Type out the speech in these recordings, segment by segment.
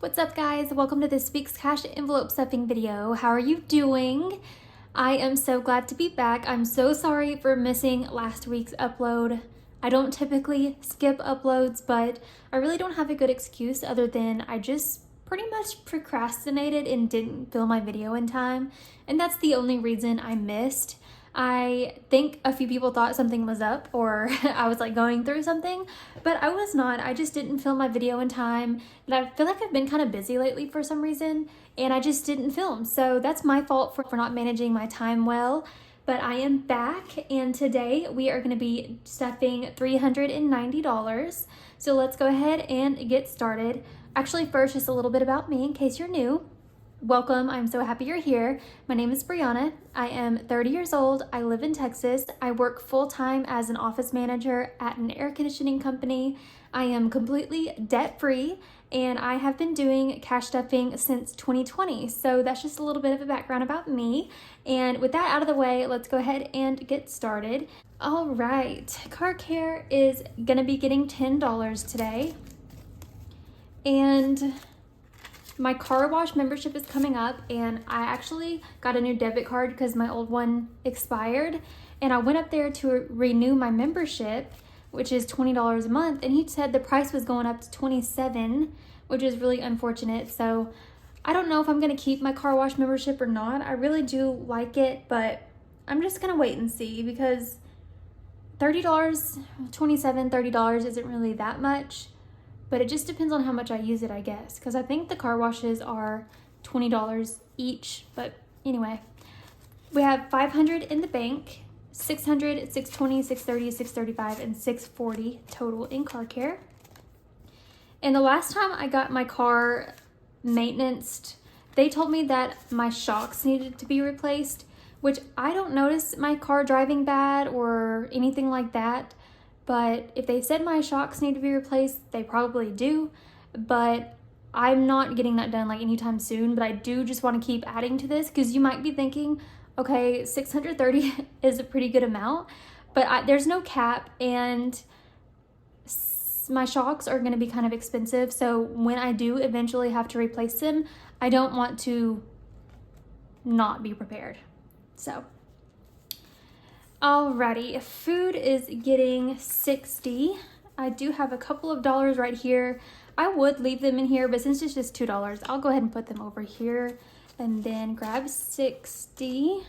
What's up, guys? Welcome to this week's cash envelope stuffing video. How are you doing? I am so glad to be back. I'm so sorry for missing last week's upload. I don't typically skip uploads, but I really don't have a good excuse other than I just pretty much procrastinated and didn't film my video in time, and that's the only reason I missed. I think a few people thought something was up or I was like going through something, but I was not. I just didn't film my video in time, and I feel like I've been kind of busy lately for some reason, and I just didn't film. So that's my fault for not managing my time well, but I am back, and today we are going to be stuffing $390. So let's go ahead and get started. Actually, first, just a little bit about me in case you're new. Welcome, I'm so happy you're here. My name is Brianna. I am 30 years old. I live in Texas. I work full-time as an office manager at an air conditioning company. I am completely debt-free, and I have been doing cash stuffing since 2020. So that's just a little bit of a background about me. And with that out of the way, let's go ahead and get started. All right, car care is gonna be getting $10 today. And my car wash membership is coming up, and I actually got a new debit card because my old one expired, and I went up there to renew my membership, which is $20 a month, and he said the price was going up to $27, which is really unfortunate. So I don't know if I'm going to keep my car wash membership or not. I really do like it, but I'm just going to wait and see because $30 isn't really that much. But it just depends on how much I use it, I guess, because I think the car washes are $20 each. But anyway, we have $500 in the bank, $600, $620, $630, $635, and $640 total in car care. And the last time I got my car maintenanced, they told me that my shocks needed to be replaced, which I don't notice my car driving bad or anything like that. But if they said my shocks need to be replaced, they probably do. But I'm not getting that done like anytime soon. But I do just want to keep adding to this because you might be thinking, okay, $630 is a pretty good amount. But there's no cap, and my shocks are going to be kind of expensive. So when I do eventually have to replace them, I don't want to not be prepared. So alrighty, food is getting $60. I do have a couple of dollars right here. I would leave them in here, but since it's just $2, I'll go ahead and put them over here and then grab 60.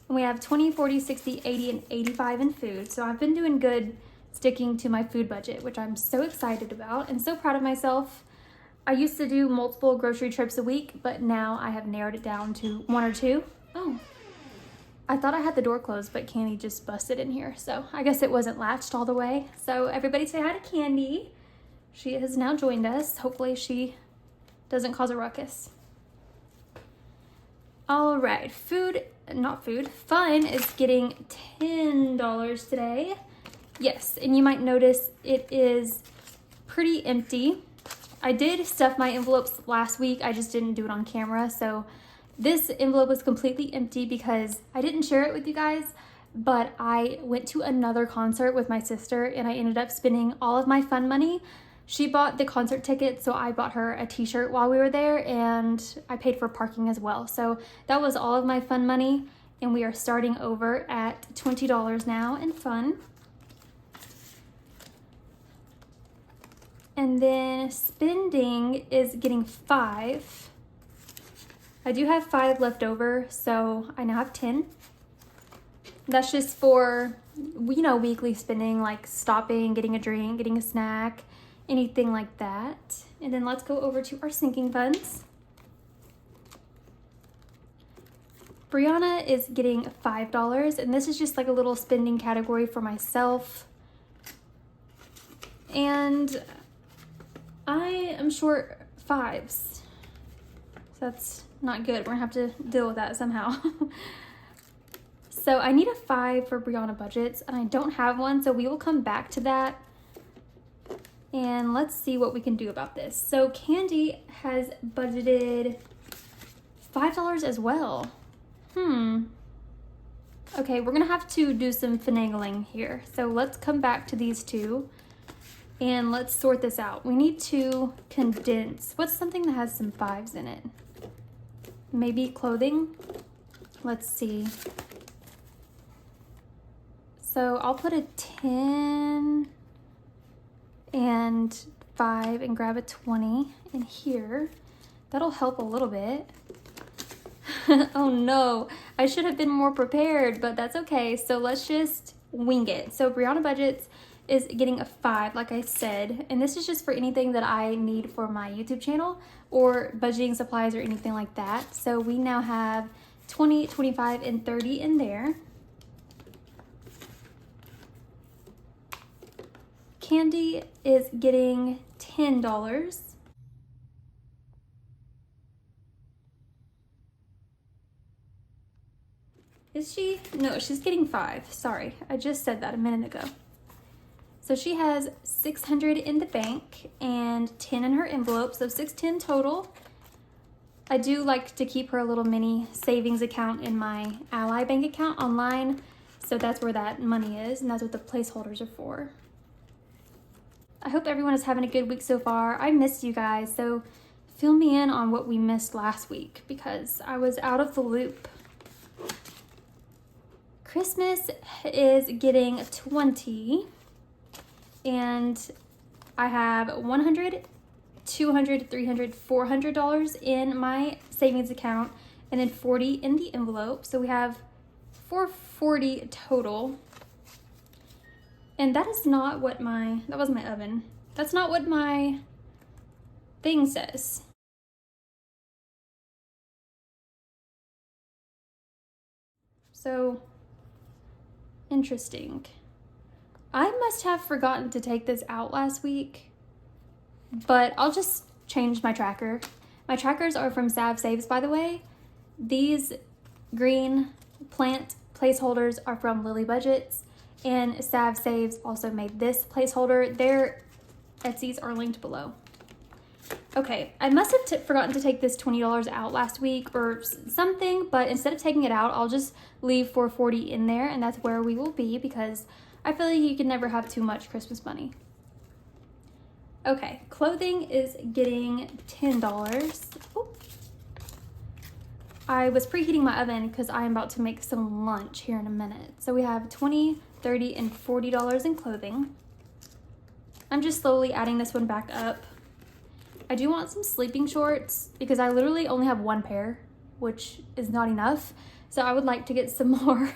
And we have 20, 40, 60, 80, and 85 in food. So I've been doing good sticking to my food budget, which I'm so excited about and so proud of myself. I used to do multiple grocery trips a week, but now I have narrowed it down to 1 or 2. Oh, I thought I had the door closed, but Candy just busted in here. So I guess it wasn't latched all the way. So everybody say hi to Candy. She has now joined us. Hopefully she doesn't cause a ruckus. All right, fun is getting $10 today. Yes, and you might notice it is pretty empty. I did stuff my envelopes last week. I just didn't do it on camera. So this envelope was completely empty because I didn't share it with you guys, but I went to another concert with my sister and I ended up spending all of my fun money. She bought the concert ticket, so I bought her a t-shirt while we were there, and I paid for parking as well. So that was all of my fun money, and we are starting over at $20 now in fun. And then spending is getting $5. I do have 5 left over, so I now have 10. That's just for, weekly spending, like stopping, getting a drink, getting a snack, anything like that. And then let's go over to our sinking funds. Brianna is getting $5, and this is just like a little spending category for myself. And I am short 5s. So that's not good. We're gonna have to deal with that somehow. So I need a 5 for Brianna budgets, and I don't have one, so we will come back to that. And let's see what we can do about this. So Candy has budgeted $5 as well. Okay, we're gonna have to do some finagling here. So let's come back to these two. And let's sort this out. We need to condense. What's something that has some 5s in it? Maybe clothing? Let's see. So I'll put a 10 and 5 and grab a 20 in here. That'll help a little bit. Oh no, I should have been more prepared, but that's okay. So let's just wing it. So Brianna Budgets is getting a 5, like I said, and this is just for anything that I need for my YouTube channel or budgeting supplies or anything like that. So we now have 20, 25, and 30 in there. Candy is getting $10. Is she? No, she's getting 5. Sorry, I just said that a minute ago. So she has 600 in the bank and 10 in her envelope, so 610 total. I do like to keep her a little mini savings account in my Ally bank account online, so that's where that money is, and that's what the placeholders are for. I hope everyone is having a good week so far. I missed you guys, so fill me in on what we missed last week because I was out of the loop. Christmas is getting 20, and I have 100, 200, 300, $400 in my savings account, and then 40 in the envelope. So we have 440 total. And that is not what that was my oven. That's not what my thing says. So, interesting. I must have forgotten to take this out last week, but I'll just change my tracker. My trackers are from Sav Saves, by the way. These green plant placeholders are from Lily Budgets. And Sav Saves also made this placeholder. Their Etsy's are linked below. Okay, I must have forgotten to take this $20 out last week or something, but instead of taking it out, I'll just leave 440 in there, and that's where we will be because I feel like you can never have too much Christmas money. Okay, clothing is getting $10. Oop. I was preheating my oven because I'm about to make some lunch here in a minute. So we have 20, 30, and $40 in clothing. I'm just slowly adding this one back up. I do want some sleeping shorts because I literally only have one pair, which is not enough. So I would like to get some more.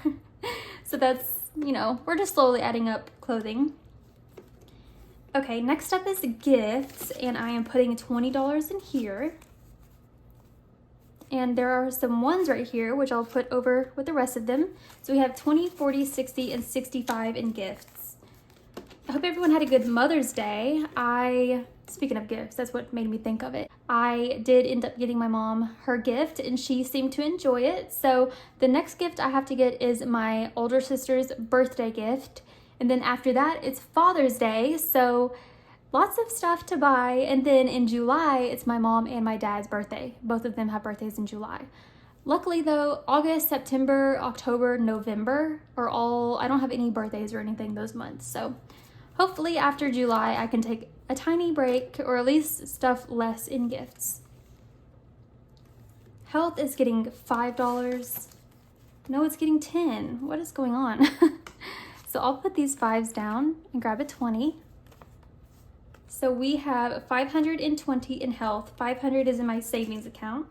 So that's, we're just slowly adding up clothing. Okay, next up is gifts, and I am putting $20 in here. And there are some ones right here, which I'll put over with the rest of them. So we have 20, 40, 60, and 65 in gifts. I hope everyone had a good Mother's Day. Speaking of gifts, that's what made me think of it. I did end up getting my mom her gift, and she seemed to enjoy it. So the next gift I have to get is my older sister's birthday gift. And then after that, it's Father's Day. So lots of stuff to buy. And then in July, it's my mom and my dad's birthday. Both of them have birthdays in July. Luckily though, August, September, October, November are all, I don't have any birthdays or anything those months. So hopefully after July, I can take a tiny break or at least stuff less in gifts. Health is getting $5. No, it's getting 10. What is going on? So I'll put these 5s down and grab a 20. So we have 520 in health. 500 is in my savings account.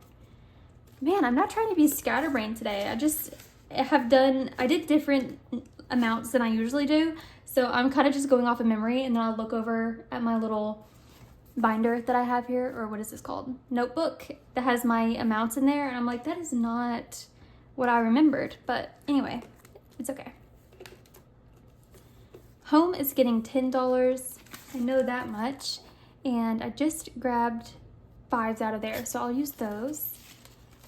Man, I'm not trying to be scatterbrained today. I did different amounts than I usually do. So I'm kind of just going off of memory, and then I'll look over at my little binder that I have here, or what is this called? Notebook that has my amounts in there. And I'm like, that is not what I remembered. But anyway, it's okay. Home is getting $10. I know that much. And I just grabbed 5s out of there, so I'll use those.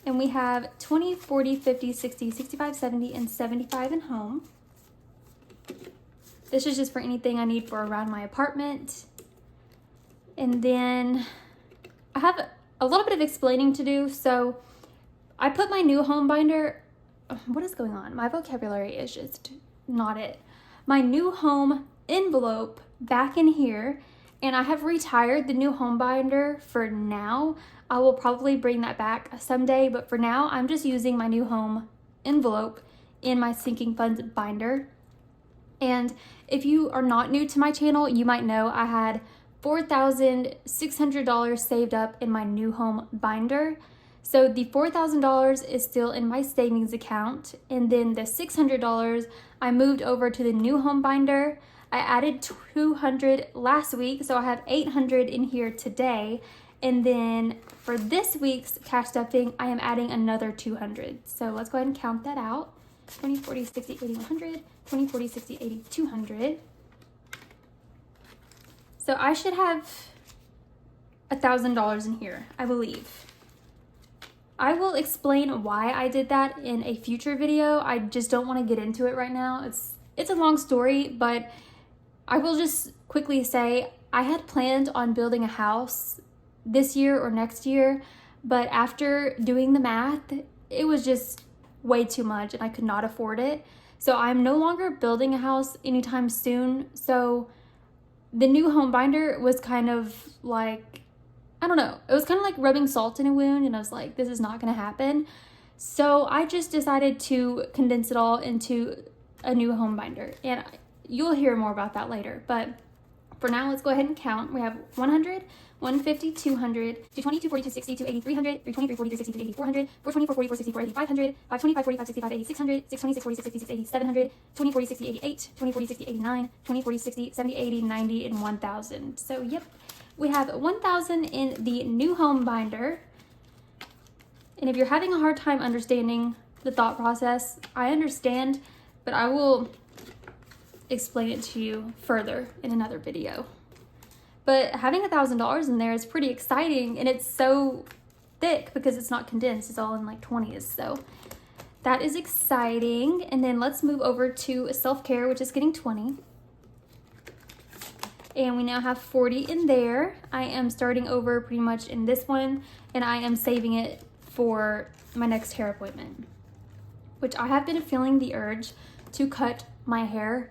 And we have 20, 40, 50, 60, 65, 70, and 75 in home. This is just for anything I need for around my apartment. And then I have a little bit of explaining to do. So I put my new home binder, what is going on? My vocabulary is just not it. My new home envelope back in here, and I have retired the new home binder for now. I will probably bring that back someday, but for now I'm just using my new home envelope in my sinking funds binder. And if you are not new to my channel, you might know I had $4,600 saved up in my new home binder. So the $4,000 is still in my savings account, and then the $600 I moved over to the new home binder. I added $200 last week, so I have $800 in here today. And then for this week's cash stuffing, I am adding another $200. So let's go ahead and count that out. 20, 40, 60, 80, 100, 20, 40, 60, 80, 200. So I should have $1,000 in here, I believe. I will explain why I did that in a future video. I just don't want to get into it right now. It's a long story, but I will just quickly say I had planned on building a house this year or next year, but after doing the math, it was just way too much and I could not afford it. So I'm no longer building a house anytime soon. So the new home binder was kind of like, I don't know, it was kind of like rubbing salt in a wound, and I was like, this is not going to happen. So I just decided to condense it all into a new home binder, and you'll hear more about that later. But for now, let's go ahead and count. We have 100, 150, 200, 220, 240, 260, 280, 300, 320, 340, 360, 380, 400, 420, 440, 460, 480, 500, 520, 540, 560, 580, 600, 620, 640, 660, 680, 700, 20, 40, 60, 88, 20, 40, 60, 89, 20, 40, 60, 70, 80, 90, and 1,000. So, yep, we have 1,000 in the new home binder. And if you're having a hard time understanding the thought process, I understand, but I will explain it to you further in another video. But having $1,000 in there is pretty exciting, and it's so thick because it's not condensed, it's all in like 20s. So that is exciting. And then let's move over to self-care, which is getting 20. And we now have 40 in there. I am starting over pretty much in this one, and I am saving it for my next hair appointment, which I have been feeling the urge to cut my hair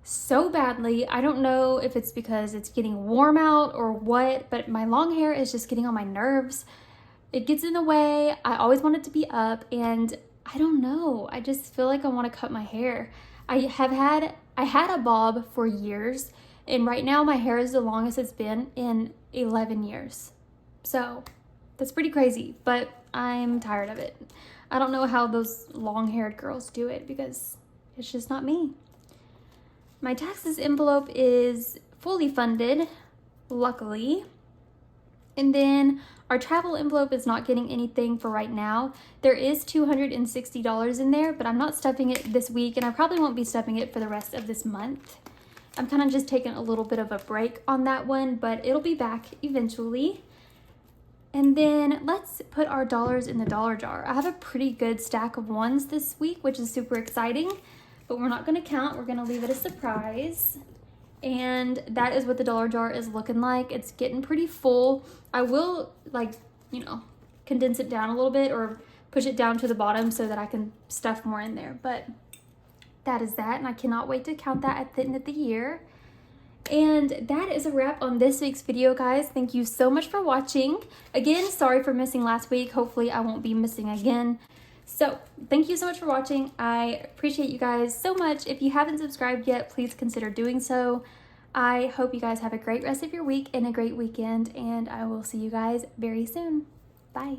so badly. I don't know if it's because it's getting warm out or what, but my long hair is just getting on my nerves. It gets in the way. I always want it to be up, and I don't know. I just feel like I want to cut my hair. I had a bob for years, and right now my hair is the longest it's been in 11 years. So that's pretty crazy, but I'm tired of it. I don't know how those long-haired girls do it because it's just not me. My taxes envelope is fully funded, luckily. And then our travel envelope is not getting anything for right now. There is $260 in there, but I'm not stuffing it this week, and I probably won't be stuffing it for the rest of this month. I'm kind of just taking a little bit of a break on that one, but it'll be back eventually. And then let's put our dollars in the dollar jar. I have a pretty good stack of ones this week, which is super exciting, but we're not going to count. We're going to leave it a surprise. And that is what the dollar jar is looking like. It's getting pretty full. I will, condense it down a little bit or push it down to the bottom so that I can stuff more in there. But that is that, and I cannot wait to count that at the end of the year. And that is a wrap on this week's video, guys. Thank you so much for watching. Again, sorry for missing last week. Hopefully I won't be missing again. So thank you so much for watching. I appreciate you guys so much. If you haven't subscribed yet, please consider doing so. I hope you guys have a great rest of your week and a great weekend, and I will see you guys very soon. Bye.